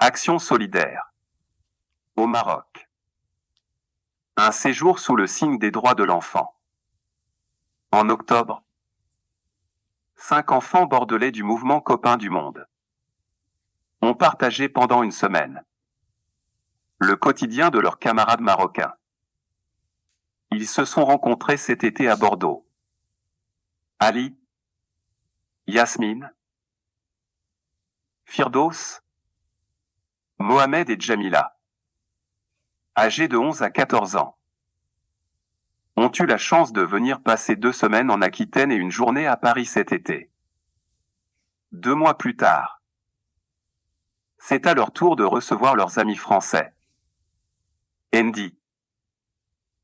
Action solidaire. Au Maroc. Un séjour sous le signe des droits de l'enfant. En octobre, 5 enfants bordelais du mouvement Copains du Monde ont partagé pendant une semaine le quotidien de leurs camarades marocains. Ils se sont rencontrés cet été à Bordeaux. Ali, Yasmine, Firdos, Mohamed et Djamila, âgés de 11 à 14 ans, ont eu la chance de venir passer 2 semaines en Aquitaine et une journée à Paris cet été. 2 mois plus tard, c'est à leur tour de recevoir leurs amis français. Andy,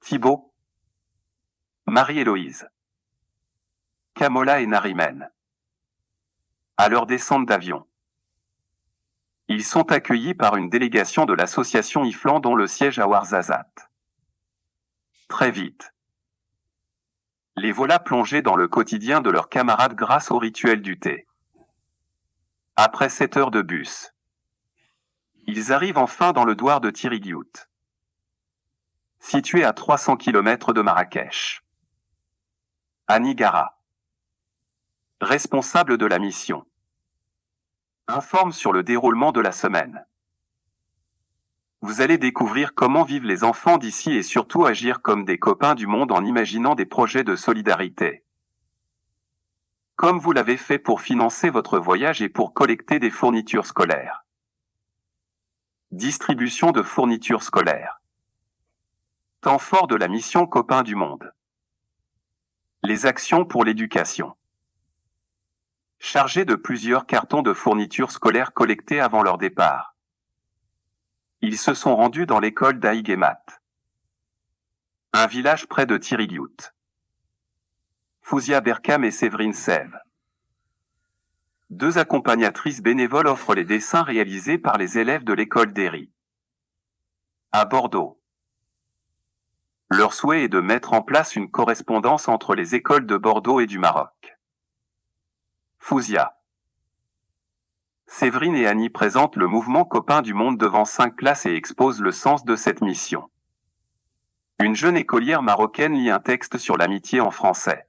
Thibaut, Marie-Héloïse, Kamola et Narimen. À leur descente d'avion, ils sont accueillis par une délégation de l'association IFLAN dont le siège à Ouarzazate. Très vite, les voilà plongés dans le quotidien de leurs camarades grâce au rituel du thé. Après 7 heures de bus, ils arrivent enfin dans le douar de Tiriguiout, situé à 300 km de Marrakech. Annie Gara, responsable de la mission, informe sur le déroulement de la semaine. Vous allez découvrir comment vivent les enfants d'ici et surtout agir comme des copains du monde en imaginant des projets de solidarité. Comme vous l'avez fait pour financer votre voyage et pour collecter des fournitures scolaires. Distribution de fournitures scolaires. Temps fort de la mission Copains du Monde. Les actions pour l'éducation. Chargés de plusieurs cartons de fournitures scolaires collectés avant leur départ, ils se sont rendus dans l'école d'Aïguemat, un village près de Tiriguiout. Fouzia Berkam et Séverine Sève, 2 accompagnatrices bénévoles, offrent les dessins réalisés par les élèves de l'école d'Héry. À Bordeaux, leur souhait est de mettre en place une correspondance entre les écoles de Bordeaux et du Maroc. Fouzia, Séverine et Annie présentent le mouvement Copains du Monde devant 5 classes et exposent le sens de cette mission. Une jeune écolière marocaine lit un texte sur l'amitié en français.